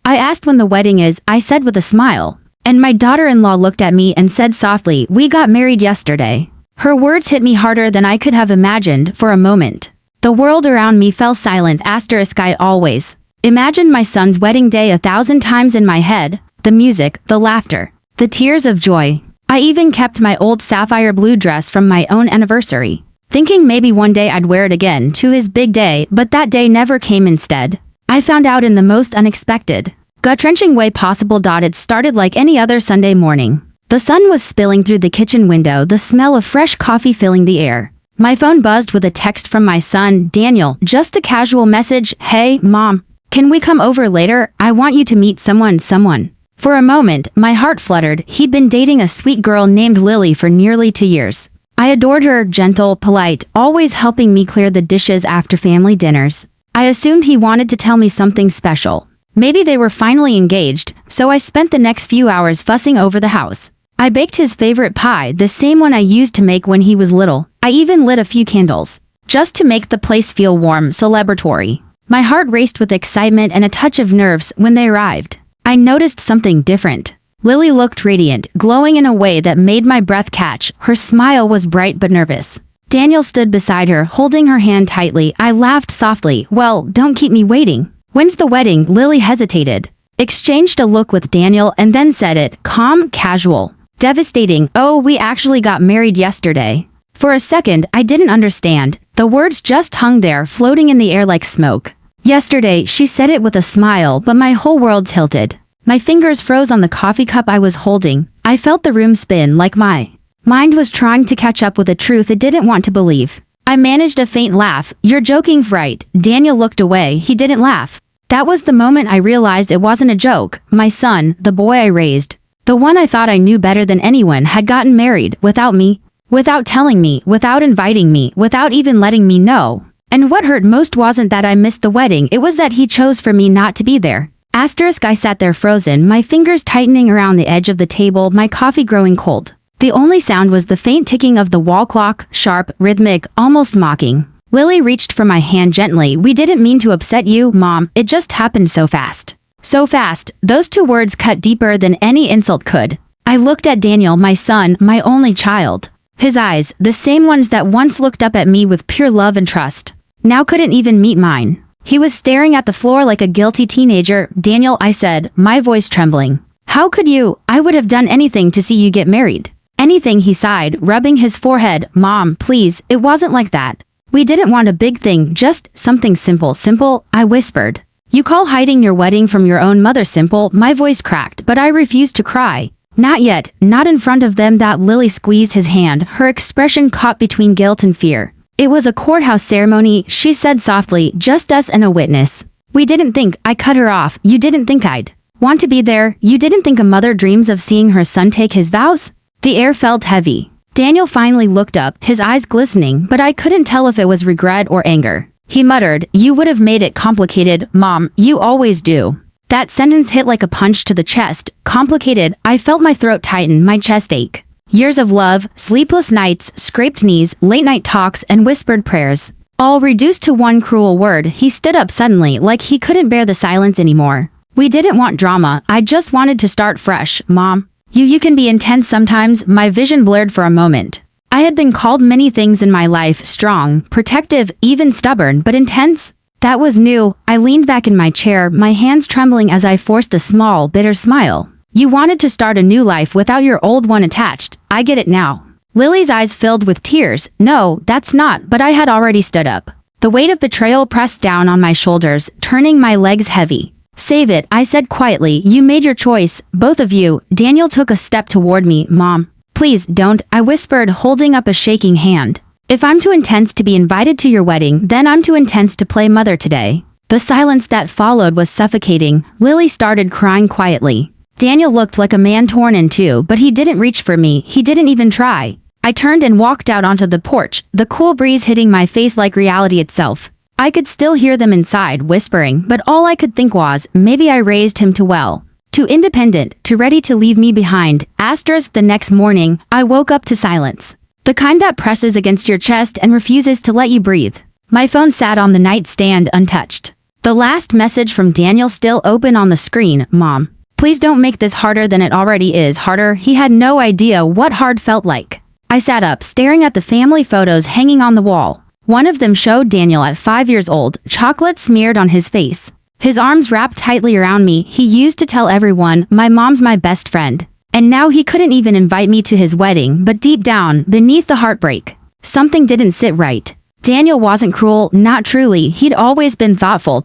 I asked when the wedding is, I said with a smile. And my daughter-in-law looked at me and said softly, we got married yesterday. Her words hit me harder than I could have imagined for a moment. The world around me fell silent. I always imagined my son's wedding day 1,000 times in my head, the music, the laughter, the tears of joy. I even kept my old sapphire blue dress from my own anniversary, thinking maybe one day I'd wear it again to his big day, but that day never came. Instead, I found out in the most unexpected, gut-wrenching way possible. It started like any other Sunday morning. The sun was spilling through the kitchen window, the smell of fresh coffee filling the air. My phone buzzed with a text from my son, Daniel, just a casual message, hey, Mom, can we come over later? I want you to meet someone. For a moment, my heart fluttered. He'd been dating a sweet girl named Lily for nearly 2 years. I adored her, gentle, polite, always helping me clear the dishes after family dinners. I assumed he wanted to tell me something special. Maybe they were finally engaged, so I spent the next few hours fussing over the house. I baked his favorite pie, the same one I used to make when he was little. I even lit a few candles, just to make the place feel warm, celebratory. My heart raced with excitement and a touch of nerves when they arrived. I noticed something different. Lily looked radiant, glowing in a way that made my breath catch. Her smile was bright but nervous. Daniel stood beside her, holding her hand tightly. I laughed softly. Well, don't keep me waiting. When's the wedding? Lily hesitated, exchanged a look with Daniel, and then said it, calm, casual, devastating. Oh, we actually got married yesterday. For a second, I didn't understand. The words just hung there, floating in the air like smoke. Yesterday, she said it with a smile, but my whole world tilted. My fingers froze on the coffee cup I was holding. I felt the room spin, like my mind was trying to catch up with a truth it didn't want to believe. I managed a faint laugh. You're joking, right? Daniel looked away. He didn't laugh. That was the moment I realized it wasn't a joke. My son, the boy I raised, the one I thought I knew better than anyone, had gotten married, without me, without telling me, without inviting me, without even letting me know. And what hurt most wasn't that I missed the wedding, it was that he chose for me not to be there. I sat there frozen, my fingers tightening around the edge of the table, my coffee growing cold. The only sound was the faint ticking of the wall clock, sharp, rhythmic, almost mocking. Lily reached for my hand gently. We didn't mean to upset you, Mom. It just happened so fast. So fast. Those 2 words cut deeper than any insult could. I looked at Daniel, my son, my only child. His eyes, the same ones that once looked up at me with pure love and trust, now couldn't even meet mine. He was staring at the floor like a guilty teenager. Daniel, I said, my voice trembling. How could you? I would have done anything to see you get married. Anything, he sighed, rubbing his forehead. Mom, please, it wasn't like that. We didn't want a big thing, just something simple, I whispered. You call hiding your wedding from your own mother simple? My voice cracked, but I refused to cry. Not yet, not in front of them. Lily squeezed his hand, her expression caught between guilt and fear. It was a courthouse ceremony, she said softly, just us and a witness. We didn't think. I cut her off. You didn't think I'd want to be there? You didn't think a mother dreams of seeing her son take his vows? The air felt heavy. Daniel finally looked up, his eyes glistening, but I couldn't tell if it was regret or anger. He muttered, you would have made it complicated, Mom, you always do. That sentence hit like a punch to the chest. Complicated. I felt my throat tighten, my chest ache. Years of love, sleepless nights, scraped knees, late-night talks, and whispered prayers, all reduced to one cruel word. He stood up suddenly, like he couldn't bear the silence anymore. We didn't want drama. I just wanted to start fresh, Mom. You can be intense sometimes. My vision blurred for a moment. I had been called many things in my life, strong, protective, even stubborn, but intense? That was new. I leaned back in my chair, my hands trembling as I forced a small, bitter smile. You wanted to start a new life without your old one attached. I get it now. Lily's eyes filled with tears. No, that's not, but I had already stood up. The weight of betrayal pressed down on my shoulders, turning my legs heavy. Save it, I said quietly. You made your choice, both of you. Daniel took a step toward me. Mom, please don't, I whispered, holding up a shaking hand. If I'm too intense to be invited to your wedding, then I'm too intense to play mother today. The silence that followed was suffocating. Lily started crying quietly. Daniel looked like a man torn in two, but he didn't reach for me. He didn't even try. I turned and walked out onto the porch, the cool breeze hitting my face like reality itself. I could still hear them inside, whispering, but all I could think was, maybe I raised him too well. Too independent, too ready to leave me behind. The next morning, I woke up to silence. The kind that presses against your chest and refuses to let you breathe. My phone sat on the nightstand untouched. The last message from Daniel still open on the screen. Mom, please don't make this harder than it already is. Harder. He had no idea what hard felt like. I sat up, staring at the family photos hanging on the wall. One of them showed Daniel at 5 years old, chocolate smeared on his face. His arms wrapped tightly around me. He used to tell everyone, my mom's my best friend. And now he couldn't even invite me to his wedding, but deep down, beneath the heartbreak, something didn't sit right. Daniel wasn't cruel, not truly. He'd always been thoughtful.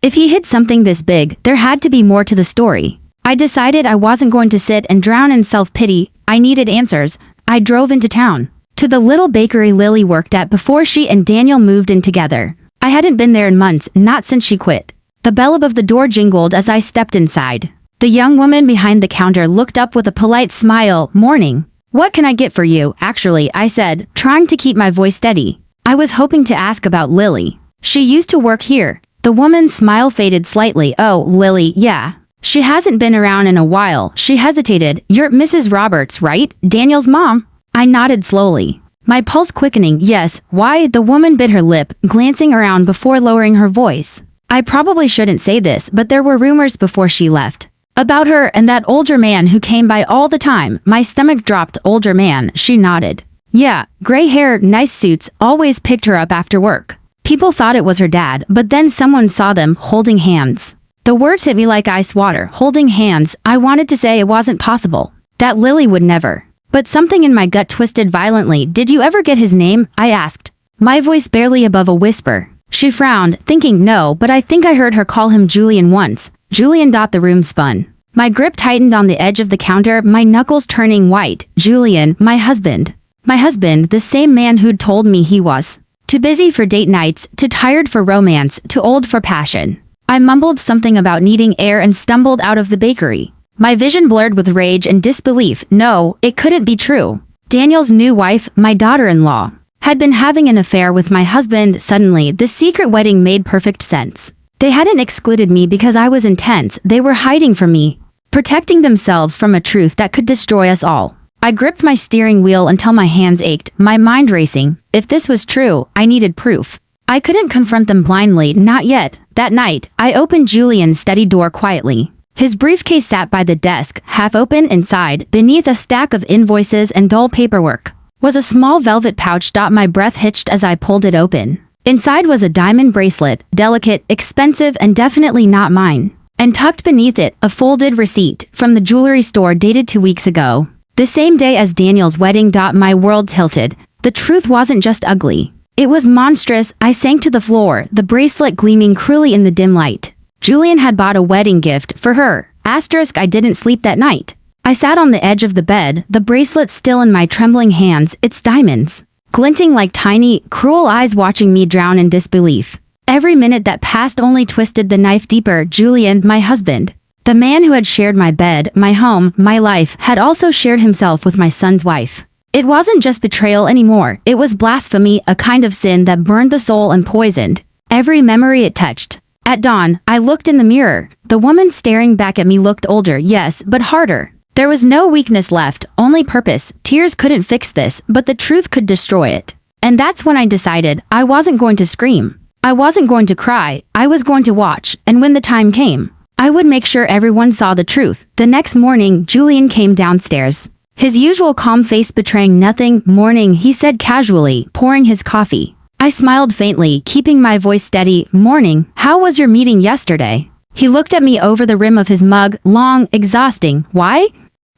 If he hid something this big, there had to be more to the story. I decided I wasn't going to sit and drown in self-pity. I needed answers. I drove into town, to the little bakery Lily worked at before she and Daniel moved in together. I hadn't been there in months, not since she quit. The bell above the door jingled as I stepped inside. The young woman behind the counter looked up with a polite smile. Morning. What can I get for you? Actually, I said, trying to keep my voice steady. I was hoping to ask about Lily. She used to work here. The woman's smile faded slightly. Oh, Lily, yeah. She hasn't been around in a while. She hesitated. You're Mrs. Roberts, right? Daniel's mom? I nodded slowly, my pulse quickening. Yes. Why? The woman bit her lip, glancing around before lowering her voice. I probably shouldn't say this, but there were rumors before she left. About her and that older man who came by all the time. My stomach dropped. Older man, she nodded. Yeah, gray hair, nice suits, always picked her up after work. People thought it was her dad, but then someone saw them holding hands. The words hit me like ice water. Holding hands. I wanted to say it wasn't possible. That Lily would never. But something in my gut twisted violently. Did you ever get his name? I asked, my voice barely above a whisper. She frowned, thinking no, but I think I heard her call him Julian once. Julian. The room spun. My grip tightened on the edge of the counter, my knuckles turning white. Julian, my husband. My husband, the same man who'd told me he was too busy for date nights, too tired for romance, too old for passion. I mumbled something about needing air and stumbled out of the bakery. My vision blurred with rage and disbelief. No, it couldn't be true. Daniel's new wife, my daughter-in-law, had been having an affair with my husband. Suddenly, the secret wedding made perfect sense. They hadn't excluded me because I was intense. They were hiding from me, protecting themselves from a truth that could destroy us all. I gripped my steering wheel until my hands ached, my mind racing. If this was true, I needed proof. I couldn't confront them blindly, not yet. That night, I opened Julian's study door quietly. His briefcase sat by the desk, half open. Inside, beneath a stack of invoices and dull paperwork, was a small velvet pouch. My breath hitched as I pulled it open. Inside was a diamond bracelet, delicate, expensive, and definitely not mine. And tucked beneath it, a folded receipt from the jewelry store dated 2 weeks ago. The same day as Daniel's wedding. My world tilted. The truth wasn't just ugly. It was monstrous. I sank to the floor, the bracelet gleaming cruelly in the dim light. Julian had bought a wedding gift for her. Asterisk. I didn't sleep that night. I sat on the edge of the bed, the bracelet still in my trembling hands, its diamonds glinting like tiny, cruel eyes watching me drown in disbelief. Every minute that passed only twisted the knife deeper. Julian, my husband, the man who had shared my bed, my home, my life, had also shared himself with my son's wife. It wasn't just betrayal anymore. It was blasphemy, a kind of sin that burned the soul and poisoned every memory it touched. At dawn, I looked in the mirror. The woman staring back at me looked older, yes, but harder. There was no weakness left, only purpose. Tears couldn't fix this, but the truth could destroy it. And that's when I decided I wasn't going to scream. I wasn't going to cry. I was going to watch, and when the time came, I would make sure everyone saw the truth. The next morning, Julian came downstairs, his usual calm face betraying nothing. Morning, he said casually, pouring his coffee. I smiled faintly, keeping my voice steady. Morning, how was your meeting yesterday? He looked at me over the rim of his mug, long, exhausting. Why?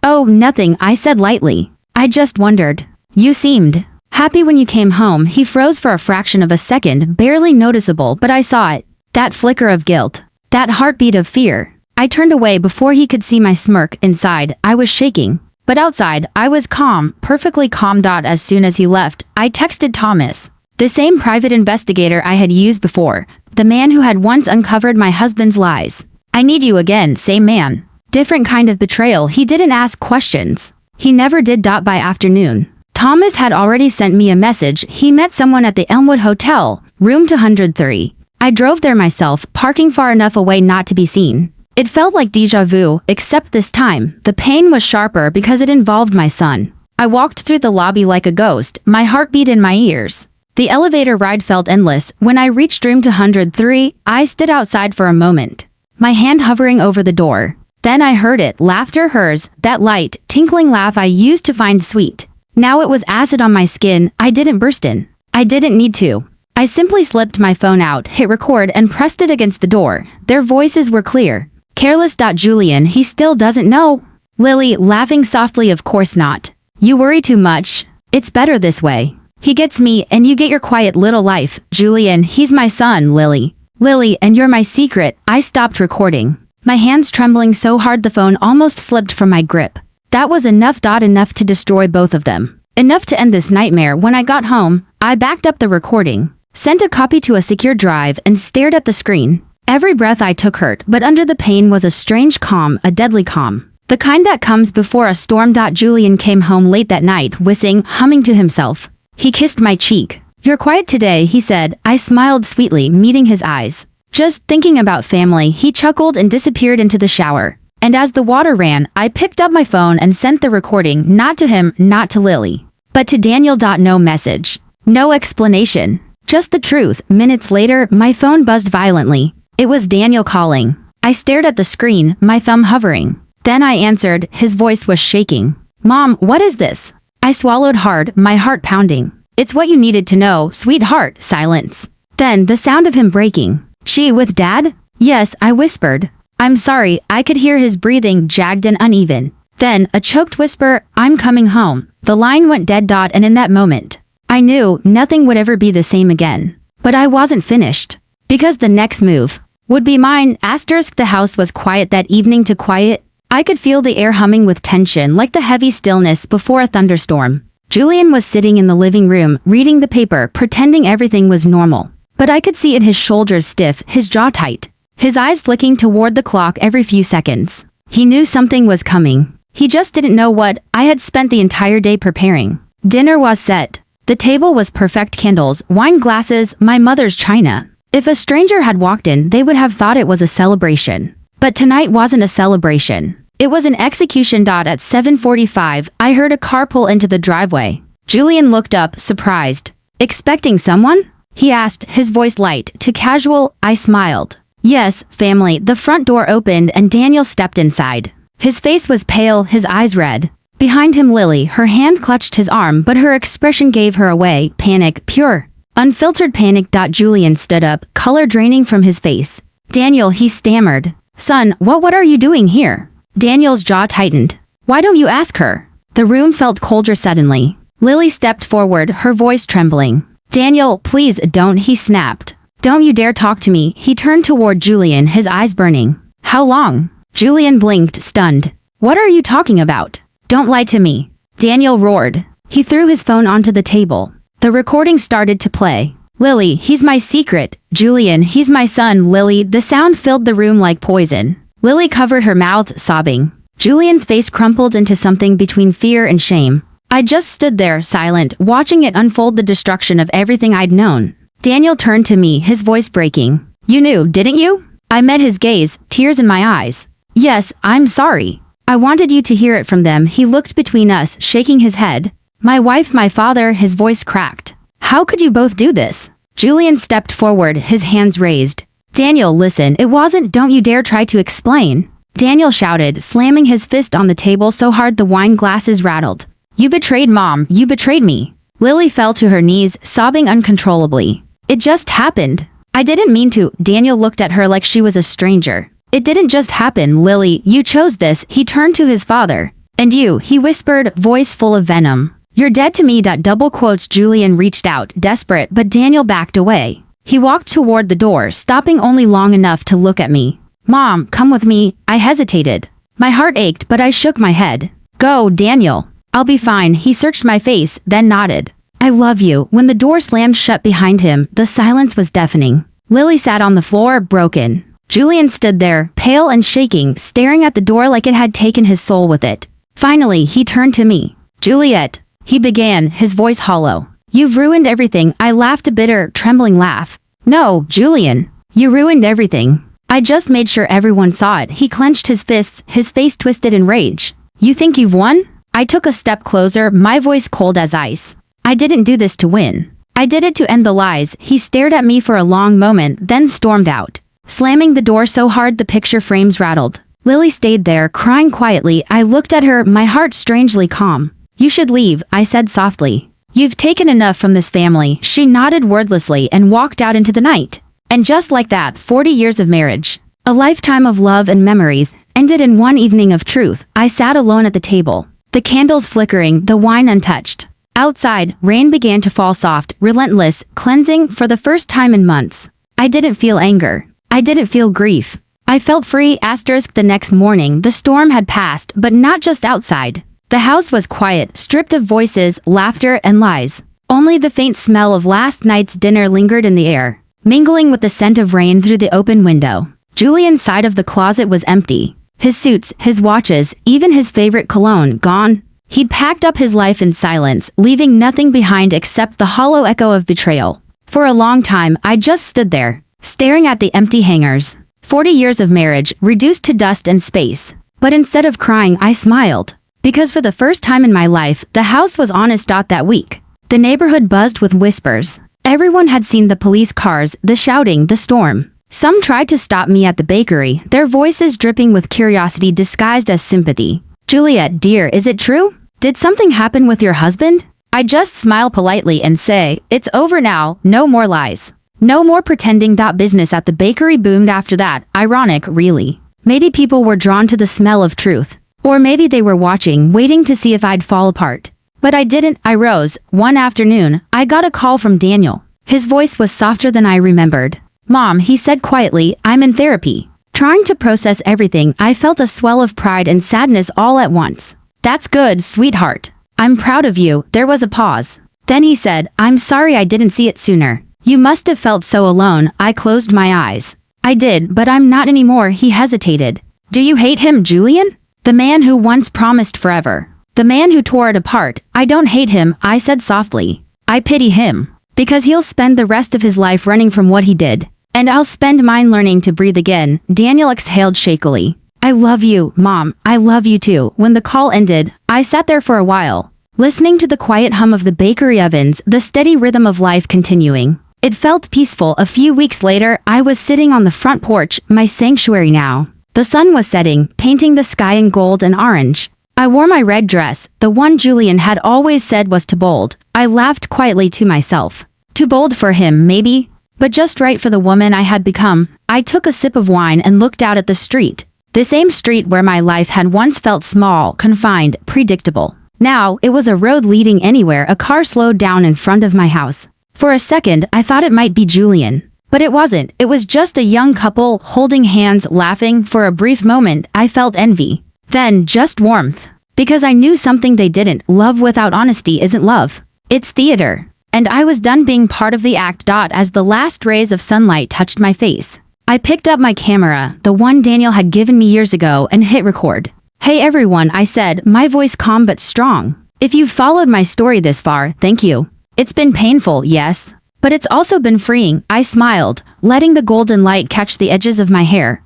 Oh, nothing, I said lightly. I just wondered. You seemed happy when you came home. He froze for a fraction of a second, barely noticeable, but I saw it. That flicker of guilt. That heartbeat of fear. I turned away before he could see my smirk. Inside, I was shaking. But outside, I was calm, perfectly calm. As soon as he left, I texted Thomas, the same private investigator I had used before, the man who had once uncovered my husband's lies. I need you again. Same man. Different kind of betrayal. He didn't ask questions. He never did. By afternoon, Thomas had already sent me a message. He met someone at the Elmwood Hotel, room 203. I drove there myself, parking far enough away not to be seen. It felt like déjà vu, except this time, the pain was sharper because it involved my son. I walked through the lobby like a ghost, my heartbeat in my ears. The elevator ride felt endless. When I reached room 203, I stood outside for a moment, my hand hovering over the door. Then I heard it, laughter, hers, that light, tinkling laugh I used to find sweet. Now it was acid on my skin. I didn't burst in. I didn't need to. I simply slipped my phone out, hit record, and pressed it against the door. Their voices were clear. Careless. Julian, he still doesn't know. Lily, laughing softly, of course not. You worry too much. It's better this way. He gets me, and you get your quiet little life. Julian, he's my son, Lily. Lily, and you're my secret. I stopped recording, my hands trembling so hard the phone almost slipped from my grip. That was enough. Enough to destroy both of them. Enough to end this nightmare. When I got home, I backed up the recording, sent a copy to a secure drive, and stared at the screen. Every breath I took hurt, but under the pain was a strange calm, a deadly calm. The kind that comes before a storm. Julian came home late that night, whistling, humming to himself. He kissed my cheek. You're quiet today, he said. I smiled sweetly, meeting his eyes. Just thinking about family. He chuckled and disappeared into the shower. And as the water ran, I picked up my phone and sent the recording, not to him, not to Lily, but to Daniel. No message. No explanation. Just the truth. Minutes later, my phone buzzed violently. It was Daniel calling. I stared at the screen, my thumb hovering. Then I answered. His voice was shaking. Mom, what is this? I swallowed hard, my heart pounding. It's what you needed to know, sweetheart. Silence. Then the sound of him breaking. She with Dad? Yes, I whispered. I'm sorry. I could hear his breathing, jagged and uneven. Then, a choked whisper, I'm coming home. The line went dead. And in that moment, I knew nothing would ever be the same again. But I wasn't finished. Because the next move would be mine. The house was quiet that evening. Too quiet. I could feel the air humming with tension, like the heavy stillness before a thunderstorm. Julian was sitting in the living room, reading the paper, pretending everything was normal. But I could see it, his shoulders stiff, his jaw tight, his eyes flicking toward the clock every few seconds. He knew something was coming. He just didn't know what. I had spent the entire day preparing. Dinner was set. The table was perfect, candles, wine glasses, my mother's china. If a stranger had walked in, they would have thought it was a celebration. But tonight wasn't a celebration. It was an execution. At 7:45, I heard a car pull into the driveway. Julian looked up, surprised. Expecting someone? He asked, his voice light to casual. I smiled. Yes, family. The front door opened and Daniel stepped inside. His face was pale, his eyes red. Behind him, Lily, her hand clutched his arm, but her expression gave her away. Panic, pure, unfiltered panic. Julian stood up, color draining from his face. Daniel, he stammered. Son, what are you doing here? Daniel's jaw tightened. Why don't you ask her? The room felt colder suddenly. Lily stepped forward, her voice trembling. Daniel, please don't, he snapped. Don't you dare talk to me. He turned toward Julian, his eyes burning. How long? Julian blinked, stunned. What are you talking about? Don't lie to me. Daniel roared. He threw his phone onto the table. The recording started to play. Lily, he's my secret. Julian, he's my son. Lily, the sound filled the room like poison. Lily covered her mouth, sobbing. Julian's face crumpled into something between fear and shame. I just stood there, silent, watching it unfold, the destruction of everything I'd known. Daniel turned to me, his voice breaking. You knew, didn't you? I met his gaze, tears in my eyes. Yes, I'm sorry. I wanted you to hear it from them. He looked between us, shaking his head. My wife, my father, his voice cracked. How could you both do this? Julian stepped forward, his hands raised. Daniel, listen, it wasn't. Don't you dare try to explain. Daniel shouted, slamming his fist on the table so hard the wine glasses rattled. You betrayed Mom, you betrayed me. Lily fell to her knees, sobbing uncontrollably. It just happened. I didn't mean to. Daniel looked at her like she was a stranger. It didn't just happen, Lily, you chose this. He turned to his father. And you, he whispered, voice full of venom. You're dead to me. Double quotes. Julian reached out, desperate, but Daniel backed away. He walked toward the door, stopping only long enough to look at me. Mom, come with me. I hesitated. My heart ached, but I shook my head. Go, Daniel. I'll be fine. He searched my face, then nodded. I love you. When the door slammed shut behind him, the silence was deafening. Lily sat on the floor, broken. Julian stood there, pale and shaking, staring at the door like it had taken his soul with it. Finally, he turned to me. Juliet, he began, his voice hollow. You've ruined everything. I laughed, a bitter, trembling laugh. No, Julian. You ruined everything. I just made sure everyone saw it. He clenched his fists, his face twisted in rage. You think you've won? I took a step closer, my voice cold as ice. I didn't do this to win. I did it to end the lies. He stared at me for a long moment, then stormed out, slamming the door so hard the picture frames rattled. Lily stayed there, crying quietly. I looked at her, my heart strangely calm. You should leave, I said softly. You've taken enough from this family. She nodded wordlessly and walked out into the night. And just like that, 40 years of marriage, a lifetime of love and memories, ended in one evening of truth. I sat alone at the table, the candles flickering, the wine untouched. Outside, rain began to fall soft, relentless, cleansing for the first time in months. I didn't feel anger. I didn't feel grief. I felt free. The next morning, the storm had passed, but not just outside. The house was quiet, stripped of voices, laughter, and lies. Only the faint smell of last night's dinner lingered in the air, mingling with the scent of rain through the open window. Julian's side of the closet was empty. His suits, his watches, even his favorite cologne, gone. He'd packed up his life in silence, leaving nothing behind except the hollow echo of betrayal. For a long time, I just stood there, staring at the empty hangars. 40 years of marriage, reduced to dust and space. But instead of crying, I smiled. Because for the first time in my life, the house was honest. That week, the neighborhood buzzed with whispers. Everyone had seen the police cars, the shouting, the storm. Some tried to stop me at the bakery, their voices dripping with curiosity disguised as sympathy. Juliet, dear, is it true? Did something happen with your husband? I just smile politely and say, it's over now, no more lies. No more pretending. Business at the bakery boomed after that. Ironic, really. Maybe people were drawn to the smell of truth. Or maybe they were watching, waiting to see if I'd fall apart. But I didn't. I rose. One afternoon, I got a call from Daniel. His voice was softer than I remembered. Mom, he said quietly, I'm in therapy. Trying to process everything, I felt a swell of pride and sadness all at once. That's good, sweetheart. I'm proud of you. There was a pause. Then he said, I'm sorry I didn't see it sooner. You must have felt so alone. I closed my eyes. I did, but I'm not anymore. He hesitated. Do you hate him, Julian? The man who once promised forever. The man who tore it apart. I don't hate him, I said softly. I pity him. Because he'll spend the rest of his life running from what he did. And I'll spend mine learning to breathe again. Daniel exhaled shakily. I love you, Mom. I love you too. When the call ended, I sat there for a while, listening to the quiet hum of the bakery ovens, the steady rhythm of life continuing. It felt peaceful. A few weeks later, I was sitting on the front porch, my sanctuary now. The sun was setting, painting the sky in gold and orange. I wore my red dress, the one Julian had always said was too bold. I laughed quietly to myself. Too bold for him, maybe, but just right for the woman I had become. I took a sip of wine and looked out at the street. The same street where my life had once felt small, confined, predictable. Now, it was a road leading anywhere. A car slowed down in front of my house. For a second, I thought it might be Julian. But it wasn't. It was just a young couple, holding hands, laughing. For a brief moment, I felt envy. Then, just warmth. Because I knew something they didn't. Love without honesty isn't love. It's theater. And I was done being part of the act. As the last rays of sunlight touched my face, I picked up my camera, the one Daniel had given me years ago, and hit record. Hey everyone, I said, my voice calm but strong. If you've followed my story this far, thank you. It's been painful, yes. But it's also been freeing. I smiled, letting the golden light catch the edges of my hair.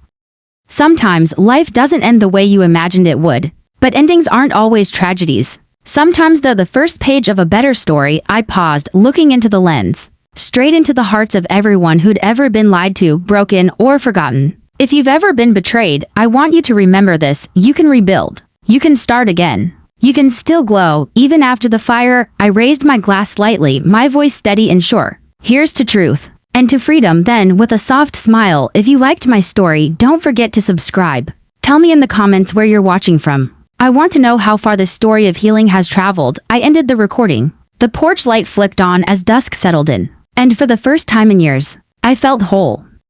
Sometimes life doesn't end the way you imagined it would. But endings aren't always tragedies. Sometimes they're the first page of a better story. I paused, looking into the lens. Straight into the hearts of everyone who'd ever been lied to, broken, or forgotten. If you've ever been betrayed, I want you to remember this. You can rebuild. You can start again. You can still glow, even after the fire. I raised my glass slightly, my voice steady and sure. Here's to truth. And to freedom. Then, with a soft smile, if you liked my story, don't forget to subscribe. Tell me in the comments where you're watching from. I want to know how far this story of healing has traveled. I ended the recording. The porch light flicked on as dusk settled in. And for the first time in years, I felt whole.